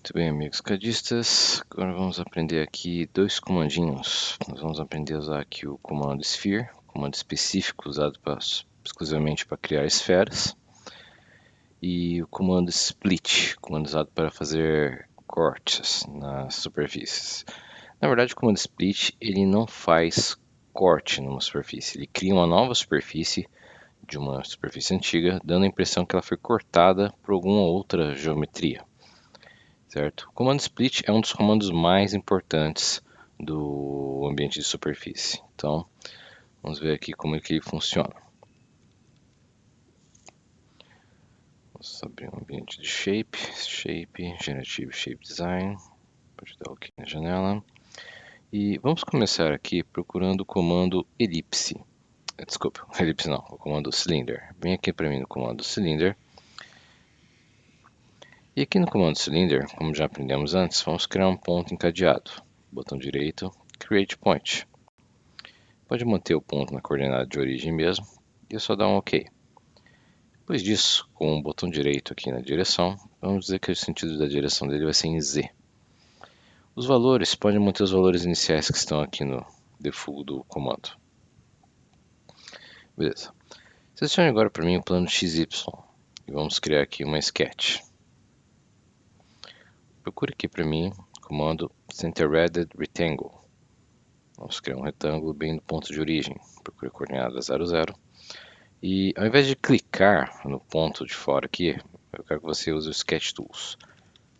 Muito bem, amigos cadistas, agora vamos aprender aqui dois comandinhos. Nós vamos aprender a usar aqui o comando Sphere, comando específico usado exclusivamente para criar esferas, e o comando Split, comando usado para fazer cortes nas superfícies. Na verdade, o comando Split ele não faz corte numa superfície, ele cria uma nova superfície de uma superfície antiga, dando a impressão que ela foi cortada por alguma outra geometria. Certo? O comando split é um dos comandos mais importantes do ambiente de superfície. Então, vamos ver aqui como é que ele funciona. Vamos abrir um ambiente de shape, Generative Shape Design. Pode dar OK na janela. E vamos começar aqui procurando o comando elipse. Desculpa, elipse não, o comando cylinder. Vem aqui para mim no comando cylinder. E aqui no comando cylinder, como já aprendemos antes, vamos criar um ponto encadeado. Botão direito, Create Point. Pode manter o ponto na coordenada de origem mesmo, e é só dar um OK. Depois disso, com o botão direito aqui na direção, vamos dizer que o sentido da direção dele vai ser em Z. Os valores, pode manter os valores iniciais que estão aqui no default do comando. Beleza. Selecione agora para mim o plano XY, e vamos criar aqui uma sketch. Procure aqui para mim o comando Centered Rectangle. Vamos criar um retângulo bem no ponto de origem. Procure a coordenada 00. E ao invés de clicar no ponto de fora aqui, eu quero que você use o Sketch Tools.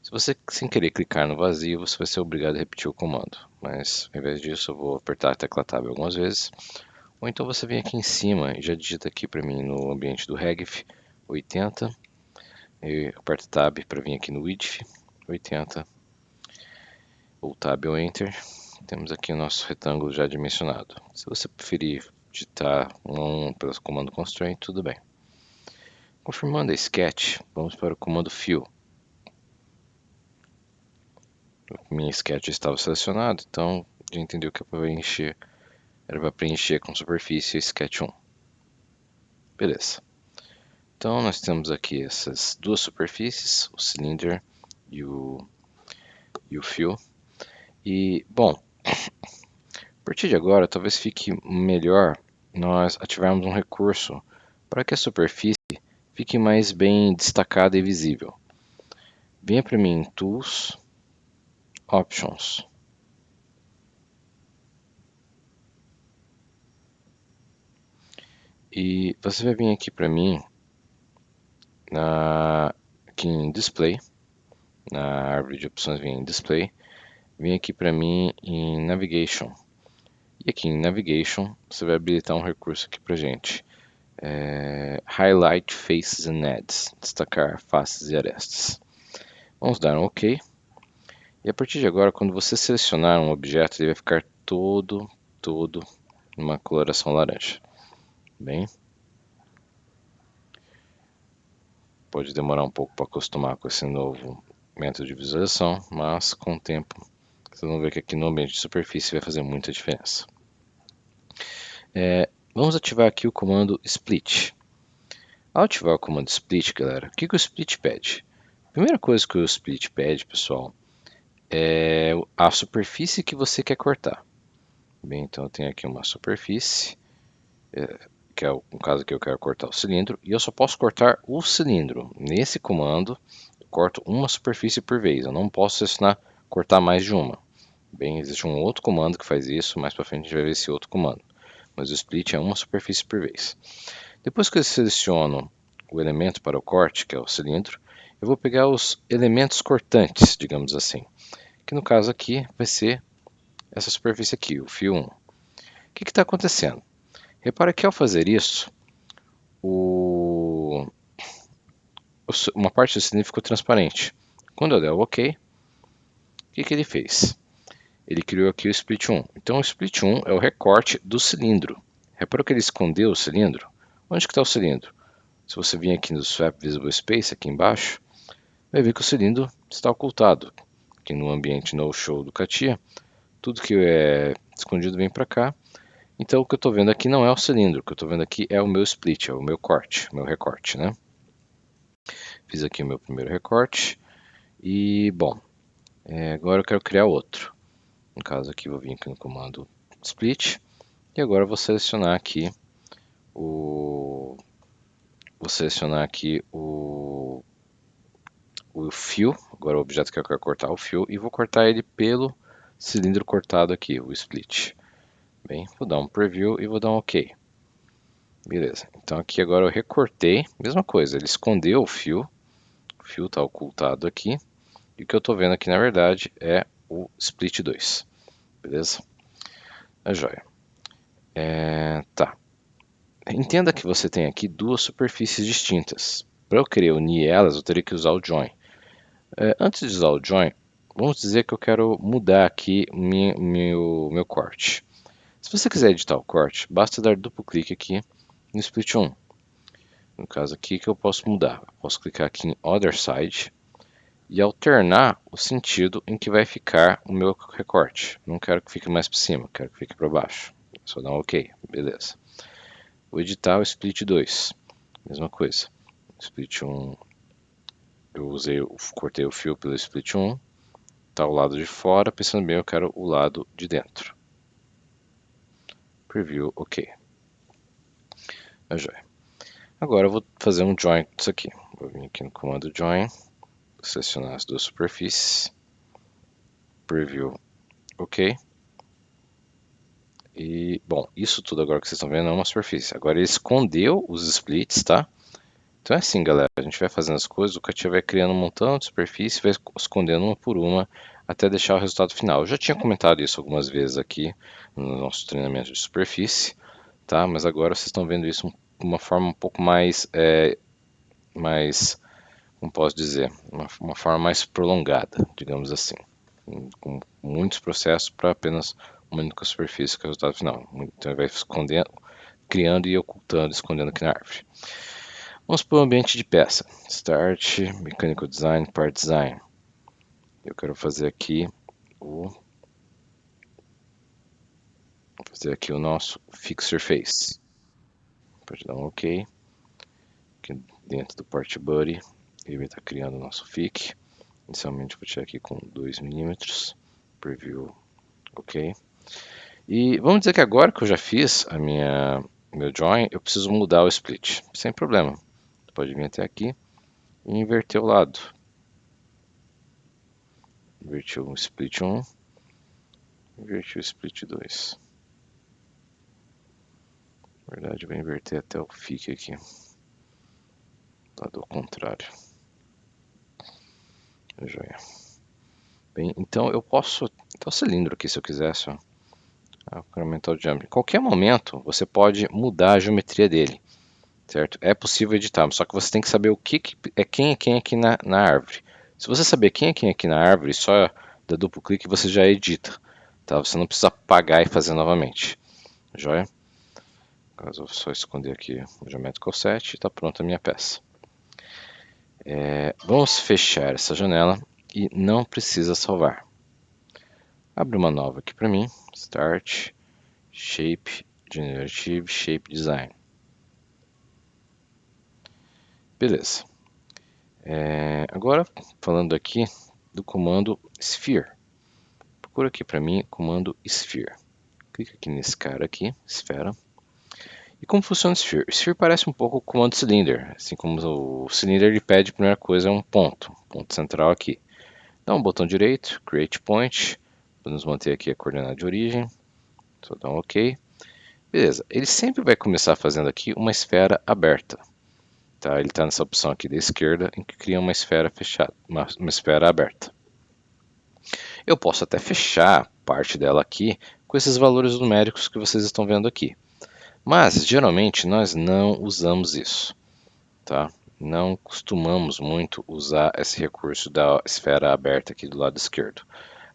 Se você sem querer clicar no vazio, você vai ser obrigado a repetir o comando. Mas ao invés disso, eu vou apertar a tecla Tab algumas vezes. Ou então você vem aqui em cima e já digita aqui para mim no ambiente do Regif 80. E aperta Tab para vir aqui no Width 80. Ou Tab ou Enter. Temos aqui o nosso retângulo já dimensionado. Se você preferir digitar pelo comando Constraint, tudo bem. Confirmando a sketch, vamos para o comando Fill. Minha sketch estava selecionada, então já entendeu que é para preencher. Era para preencher com superfície sketch 1. Beleza. Então nós temos aqui essas duas superfícies, o cylinder e o fill. E, bom, a partir de agora talvez fique melhor nós ativarmos um recurso para que a superfície fique mais bem destacada e visível. Venha para mim em Tools, Options. E você vai vir aqui para mim aqui em Display, na árvore de opções vem em Display, vem aqui para mim em Navigation. E aqui em Navigation você vai habilitar um recurso aqui para gente. Highlight Faces and Edges, destacar faces e arestas. Vamos dar um OK. E a partir de agora, quando você selecionar um objeto, ele vai ficar todo numa coloração laranja. Bem, pode demorar um pouco para acostumar com esse novo método de visualização, mas com o tempo vocês vão ver que aqui no ambiente de superfície vai fazer muita diferença. Vamos ativar aqui o comando Split. Ao ativar o comando Split, galera, o que o Split pede? A primeira coisa que o Split pede, pessoal, é a superfície que você quer cortar. Bem, então eu tenho aqui uma superfície, que é o caso que eu quero cortar o cilindro, e eu só posso cortar o cilindro. Nesse comando, eu corto uma superfície por vez, eu não posso selecionar cortar mais de uma. Bem, existe um outro comando que faz isso, mais para frente a gente vai ver esse outro comando. Mas o split é uma superfície por vez. Depois que eu seleciono o elemento para o corte, que é o cilindro, eu vou pegar os elementos cortantes, digamos assim. Que no caso aqui vai ser essa superfície aqui, o fio 1. O que está acontecendo? Repara que ao fazer isso, uma parte do cilindro ficou transparente. Quando eu der o OK, o que ele fez? Ele criou aqui o Split 1. Então o Split 1 é o recorte do cilindro. Reparou que ele escondeu o cilindro? Onde está o cilindro? Se você vir aqui no Swap Visible Space, aqui embaixo, vai ver que o cilindro está ocultado. Aqui no ambiente No Show do CATIA, tudo que é escondido vem para cá. Então o que eu estou vendo aqui não é o cilindro, o que eu estou vendo aqui é o meu split, é o meu corte, o meu recorte, né? Fiz aqui o meu primeiro recorte e, bom, Agora eu quero criar outro. No caso aqui, vou vir aqui no comando split. E agora eu vou selecionar aqui o... Vou selecionar aqui o fio. Agora o objeto que eu quero cortar o fio. E vou cortar ele pelo cilindro cortado aqui, o split. Bem, vou dar um preview e vou dar um OK. Beleza, então aqui agora eu recortei, mesma coisa, ele escondeu o fio está ocultado aqui, e o que eu estou vendo aqui na verdade é o split 2, beleza? A joia. Tá, entenda que você tem aqui duas superfícies distintas. Para eu querer unir elas, eu teria que usar o join. Antes de usar o join, vamos dizer que eu quero mudar aqui meu corte. Se você quiser editar o corte, basta dar duplo clique aqui no split 1. No caso aqui que eu posso mudar, eu posso clicar aqui em Other Side e alternar o sentido em que vai ficar o meu recorte. Não quero que fique mais para cima, quero que fique para baixo. Só dar um OK, beleza. Vou editar o Split 2, mesma coisa. Split 1, cortei o fio pelo Split 1, está o lado de fora, pensando bem, eu quero o lado de dentro. Preview, OK. A joia. Agora eu vou fazer um join disso aqui. Vou vir aqui no comando join, selecionar as duas superfícies, preview, OK. E, bom, isso tudo agora que vocês estão vendo é uma superfície. Agora ele escondeu os splits, tá? Então é assim, galera, a gente vai fazendo as coisas, o Katia vai criando um montão de superfície, vai escondendo uma por uma, até deixar o resultado final. Eu já tinha comentado isso algumas vezes aqui, no nosso treinamento de superfície, tá? Mas agora vocês estão vendo isso de uma forma um pouco mais, como posso dizer, uma forma mais prolongada, digamos assim, com muitos processos para apenas uma única superfície que é o resultado final. Então ele vai escondendo, criando e ocultando, escondendo aqui na árvore. Vamos para o ambiente de peça. Start, Mechanical Design, Part Design. Eu quero fazer aqui o nosso Fix Surface. Pode dar um OK. Aqui dentro do Part Body, ele vai estar criando o nosso FIC. Inicialmente vou tirar aqui com 2 mm. Preview, OK. E vamos dizer que agora que eu já fiz meu drawing, eu preciso mudar o split. Sem problema. Você pode vir até aqui e inverter o lado. Inverti o split 1, inverti o split 2. Na verdade, eu vou inverter até o FIC aqui. Lado ao contrário. Joia. Bem, então eu posso... Tá o cilindro aqui se eu quisesse, ó. Eu quero aumentar o diâmetro. Em qualquer momento, você pode mudar a geometria dele. Certo? É possível editar, só que você tem que saber o que é quem aqui na árvore. Se você saber quem é quem aqui na árvore, só dá duplo clique e você já edita. Tá? Você não precisa apagar e fazer novamente. Joia? Caso eu só esconder aqui o Geometrical Set e está pronta a minha peça. Vamos fechar essa janela e não precisa salvar. Abre uma nova aqui para mim. Start, Shape, Generative, Shape Design. Beleza. Agora, falando aqui do comando Sphere. Procura aqui para mim comando Sphere. Clica aqui nesse cara aqui, esfera. E como funciona o Sphere? O Sphere parece um pouco o comando Cylinder. Assim como o Cylinder ele pede, a primeira coisa é um ponto central aqui. Dá um botão direito, Create Point. Vamos manter aqui a coordenada de origem. Só dá um OK. Beleza, ele sempre vai começar fazendo aqui uma esfera aberta. Tá? Ele está nessa opção aqui da esquerda, em que cria uma esfera fechada, uma esfera aberta. Eu posso até fechar parte dela aqui com esses valores numéricos que vocês estão vendo aqui. Mas, geralmente, nós não usamos isso. Tá? Não costumamos muito usar esse recurso da esfera aberta aqui do lado esquerdo.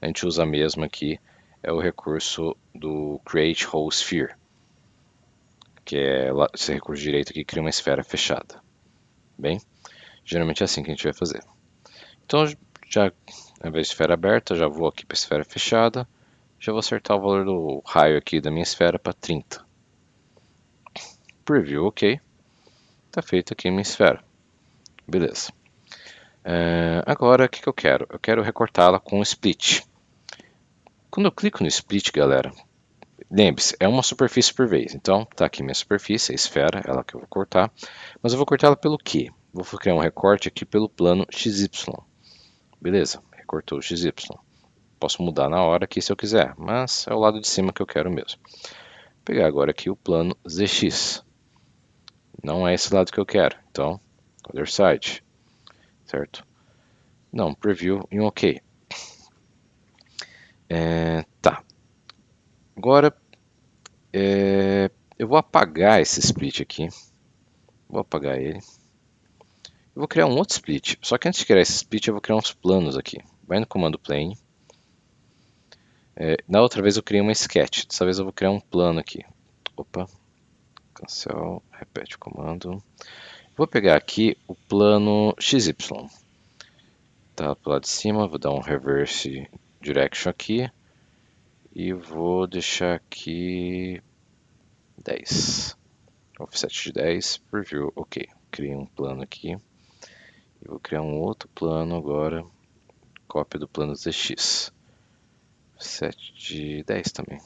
A gente usa mesmo aqui o recurso do Create Whole Sphere, que é esse recurso direito aqui que cria uma esfera fechada. Bem, geralmente é assim que a gente vai fazer. Então, já ao invés de esfera aberta, já vou aqui para a esfera fechada. Já vou acertar o valor do raio aqui da minha esfera para 30. Preview, OK. Está feito aqui a minha esfera. Beleza. Agora, o que eu quero? Eu quero recortá-la com o split. Quando eu clico no split, galera, lembre-se, é uma superfície por vez. Então, tá aqui minha superfície, a esfera, ela que eu vou cortar. Mas eu vou cortar ela pelo quê? Vou criar um recorte aqui pelo plano XY. Beleza, recortou o XY. Posso mudar na hora aqui se eu quiser, mas é o lado de cima que eu quero mesmo. Vou pegar agora aqui o plano ZX. Não é esse lado que eu quero, então, other side, certo? Não, preview e um OK. Tá. Agora, eu vou apagar esse split aqui. Vou apagar ele. Eu vou criar um outro split. Só que antes de criar esse split, eu vou criar uns planos aqui. Vai no comando plane. Da outra vez eu criei uma sketch. Dessa vez eu vou criar um plano aqui. Opa. Cancel. Repete o comando. Vou pegar aqui o plano XY. Tá pro lado de cima. Vou dar um reverse direction aqui. E vou deixar aqui 10. Offset de 10. Preview. Ok. Criei um plano aqui. E vou criar um outro plano agora. Cópia do plano ZX. 7 de 10 também.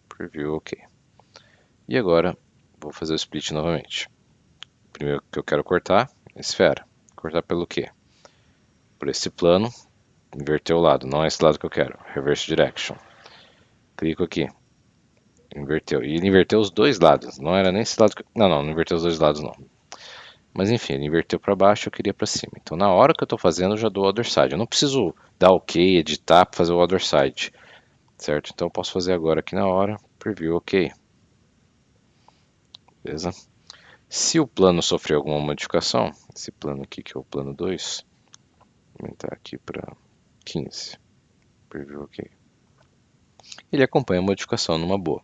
Preview, ok. E agora, vou fazer o split novamente. Primeiro que eu quero cortar, a esfera. Cortar pelo quê? Por esse plano, inverter o lado. Não é esse lado que eu quero. Reverse direction. Clico aqui. Inverteu. E ele inverteu os dois lados. Não era nem esse lado que... Não inverteu os dois lados não. Mas enfim, ele inverteu para baixo, eu queria para cima. Então na hora que eu estou fazendo, eu já dou o other side. Eu não preciso dar ok, editar para fazer o other side. Certo? Então eu posso fazer agora aqui na hora. Preview, ok. Beleza? Se o plano sofrer alguma modificação, esse plano aqui que é o plano 2, vou aumentar aqui para 15. Preview, ok. Ele acompanha a modificação numa boa.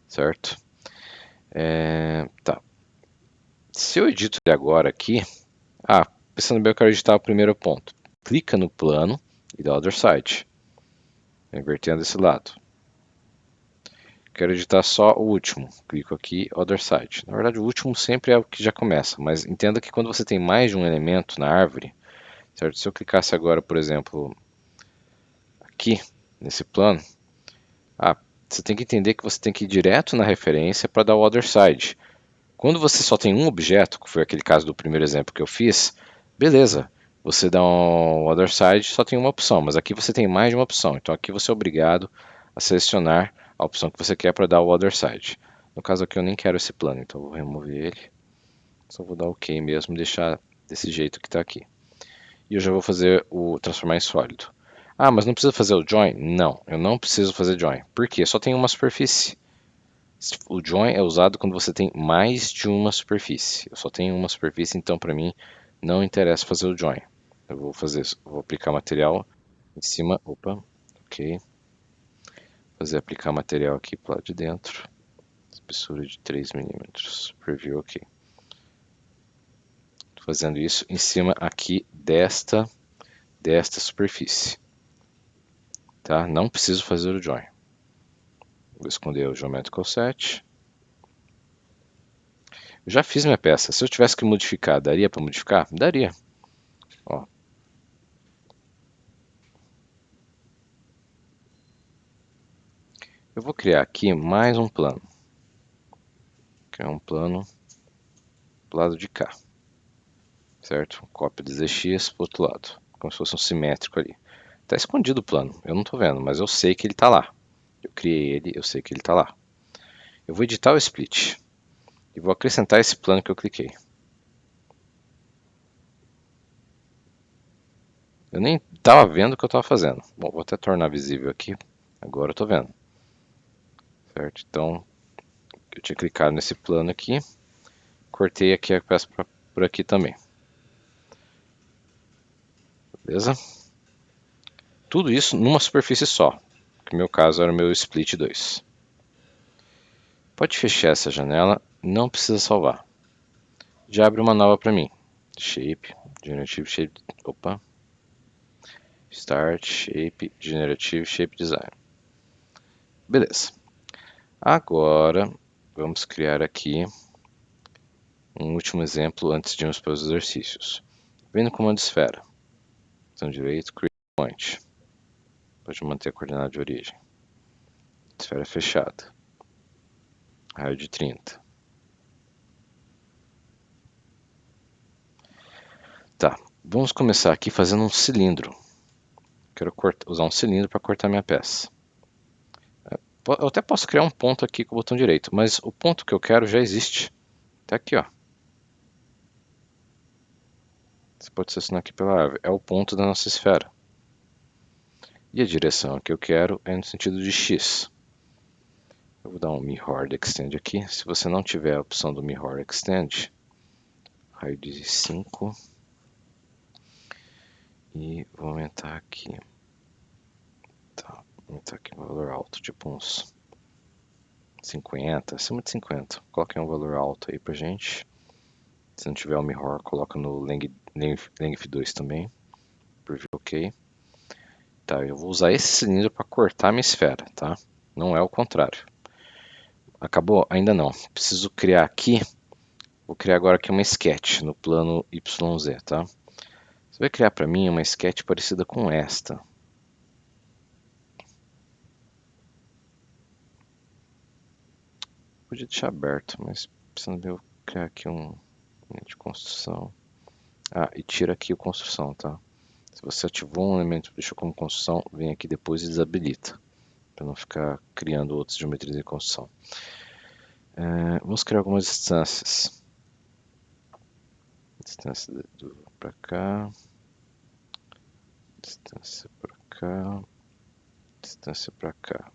Certo? Tá. Se eu edito ele agora aqui, pensando bem, eu quero editar o primeiro ponto. Clica no plano e dá other side. Invertendo esse lado. Quero editar só o último. Clico aqui, other side. Na verdade, o último sempre é o que já começa, mas entenda que quando você tem mais de um elemento na árvore, certo? Se eu clicasse agora, por exemplo, aqui, nesse plano, você tem que entender que você tem que ir direto na referência para dar o other side. Quando você só tem um objeto, que foi aquele caso do primeiro exemplo que eu fiz, beleza, você dá um other side, só tem uma opção, mas aqui você tem mais de uma opção, então aqui você é obrigado a selecionar a opção que você quer para dar o other side. No caso aqui eu nem quero esse plano, então eu vou remover ele, só vou dar OK mesmo, deixar desse jeito que está aqui. E eu já vou fazer o transformar em sólido. Mas não precisa fazer o join? Não, eu não preciso fazer join. Por quê? Só tem uma superfície. O join é usado quando você tem mais de uma superfície. Eu só tenho uma superfície, então para mim não interessa fazer o join. Eu vou aplicar material em cima, ok. Aplicar material aqui para lado de dentro. Espessura de 3 milímetros. Preview, ok. Tô fazendo isso em cima aqui desta superfície. Tá? Não preciso fazer o join. Vou esconder o Geometrical Set. Eu já fiz minha peça. Se eu tivesse que modificar, daria para modificar? Daria. Ó. Eu vou criar aqui mais um plano. Criar um plano do lado de cá. Certo? Cópia de ZX para o outro lado. Como se fosse um simétrico ali. Está escondido o plano. Eu não estou vendo, mas eu sei que ele está lá. Eu criei ele, eu sei que ele está lá. Eu vou editar o split. E vou acrescentar esse plano que eu cliquei. Eu nem estava vendo o que eu estava fazendo. Bom, vou até tornar visível aqui. Agora eu estou vendo. Certo? Então, eu tinha clicado nesse plano aqui. Cortei aqui a peça por aqui também. Beleza? Tudo isso numa superfície só. Que no meu caso era o meu split 2. Pode fechar essa janela. Não precisa salvar. Já abre uma nova para mim. Shape, Generative Shape. Start, Shape, Generative Shape Design. Beleza. Agora, vamos criar aqui um último exemplo antes de irmos para os exercícios. Vem no comando esfera. botão direito, Create Point. Pode manter a coordenada de origem. Esfera fechada. Raio de 30. Tá, vamos começar aqui fazendo um cilindro. Quero usar um cilindro para cortar minha peça. Eu até posso criar um ponto aqui com o botão direito, mas o ponto que eu quero já existe. Tá aqui, ó. Você pode selecionar aqui pela árvore. É o ponto da nossa esfera. E a direção que eu quero é no sentido de X. Eu vou dar um Mirror Extend aqui. Se você não tiver a opção do Mirror Extend, raio de 5. E vou aumentar aqui. Tá, vou aumentar aqui um valor alto, tipo uns 50, acima de 50. Coloquem um valor alto aí pra gente. Se não tiver o Mirror, coloca no Length 2 também. Preview OK. Tá, eu vou usar esse cilindro para cortar minha esfera, tá? Não é o contrário. Acabou? Ainda não. Preciso criar aqui. Vou criar agora aqui uma sketch no plano YZ, tá? Você vai criar para mim uma sketch parecida com esta. Podia deixar aberto, mas precisando eu criar aqui um de construção. Ah, e tira aqui o construção, tá? Se você ativou um elemento e deixou como construção, vem aqui depois e desabilita, para não ficar criando outras geometrias de construção. Vamos criar algumas distâncias. Distância para cá, distância para cá, distância para cá.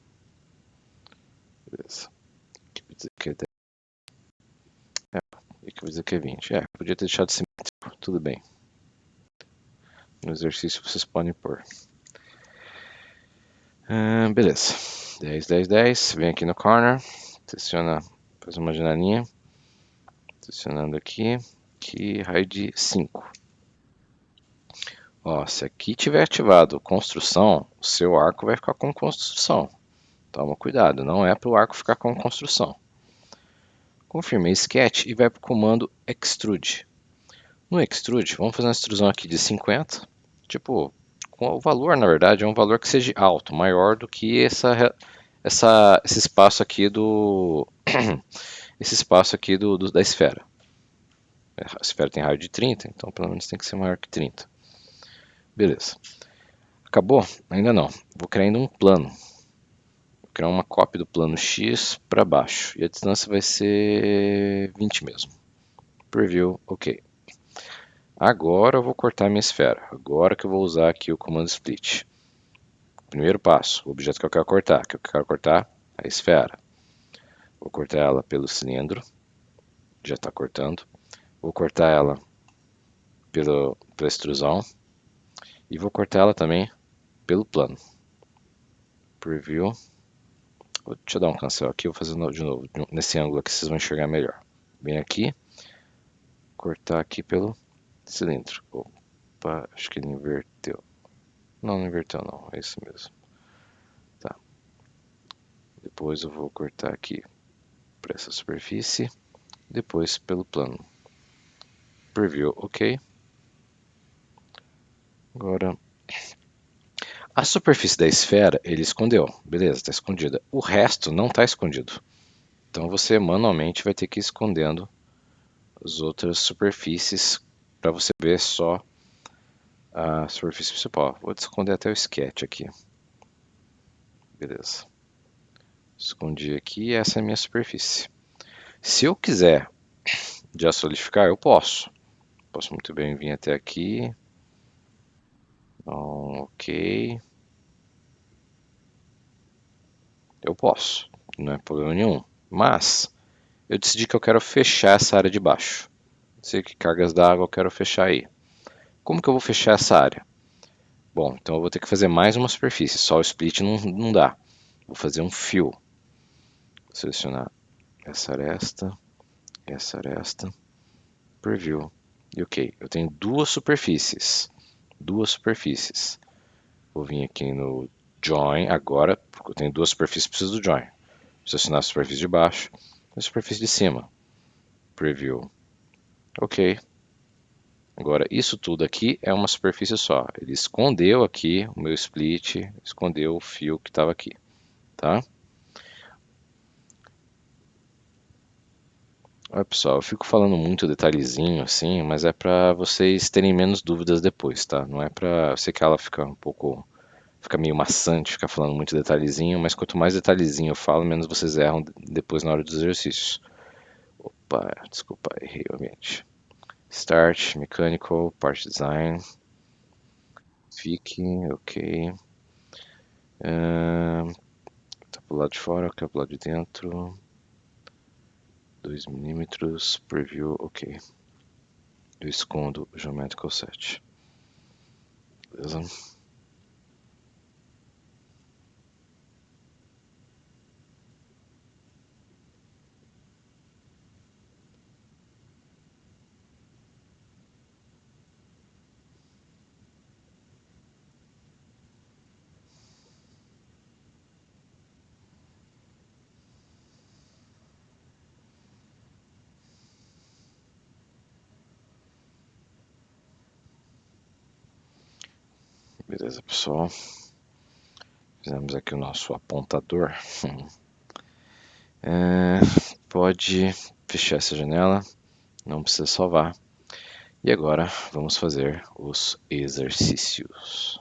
Beleza. Aqui vou dizer que é 10. Aqui vou dizer que é 20. Podia ter deixado simétrico, tudo bem. No exercício vocês podem pôr. Beleza. 10, 10, 10. Vem aqui no corner. Seleciona, faz uma janelinha. Selecionando aqui. Aqui, raio de 5. Ó, se aqui tiver ativado construção, o seu arco vai ficar com construção. Toma cuidado, não é para o arco ficar com construção. Confirmei Sketch e vai para o comando Extrude. No Extrude, vamos fazer uma extrusão aqui de 50. Tipo, com o valor, na verdade, é um valor que seja alto, maior do que esse espaço aqui da esfera. A esfera tem raio de 30, então pelo menos tem que ser maior que 30. Beleza. Acabou? Ainda não. Vou criar ainda um plano. Vou criar uma cópia do plano X para baixo. E a distância vai ser 20 mesmo. Preview, OK. Agora eu vou cortar minha esfera. Agora que eu vou usar aqui o comando split. Primeiro passo, o objeto que eu quero cortar. Que eu quero cortar a esfera. Vou cortar ela pelo cilindro. Já está cortando. Vou cortar ela pela extrusão. E vou cortar ela também pelo plano. Preview. Deixa eu dar um cancel aqui, vou fazer de novo. Nesse ângulo aqui vocês vão enxergar melhor. Vem aqui. Cortar aqui pelo cilindro. Opa, acho que ele inverteu. Não, não inverteu não, é isso mesmo. Tá. Depois eu vou cortar aqui para essa superfície. Depois pelo plano. Preview, OK. Agora, a superfície da esfera ele escondeu. Beleza, está escondida. O resto não está escondido. Então você manualmente vai ter que ir escondendo as outras superfícies para você ver só a superfície principal. Vou esconder até o sketch aqui. Beleza. Escondi aqui, essa é a minha superfície. Se eu quiser já solidificar, eu posso. Posso muito bem vir até aqui. OK. Eu posso, não é problema nenhum. Mas eu decidi que eu quero fechar essa área de baixo. Sei que cargas d'água eu quero fechar aí. Como que eu vou fechar essa área? Bom, então eu vou ter que fazer mais uma superfície. Só o split não dá. Vou fazer um fill. Vou selecionar essa aresta, preview. E OK, eu tenho duas superfícies. Vou vir aqui no join agora, porque eu tenho duas superfícies, preciso do join. Vou selecionar a superfície de baixo e a superfície de cima. Preview. OK. Agora, isso tudo aqui é uma superfície só. Ele escondeu aqui o meu split, escondeu o fio que estava aqui, tá? Olha, pessoal, eu fico falando muito detalhezinho assim, mas é para vocês terem menos dúvidas depois, tá? Não é para, eu sei que ela fica um pouco, fica meio maçante ficar falando muito detalhezinho, mas quanto mais detalhezinho eu falo, menos vocês erram depois na hora dos exercícios. Opa, desculpa, errei o ambiente. Start, Mechanical, Part Design, Fique, ok. Tá pro lado de fora, quer pro lado de dentro. 2 milímetros, Preview, ok. Eu escondo o Geometrical Set. Beleza? Beleza, pessoal. Fizemos aqui o nosso apontador. Pode fechar essa janela, não precisa salvar. E agora vamos fazer os exercícios.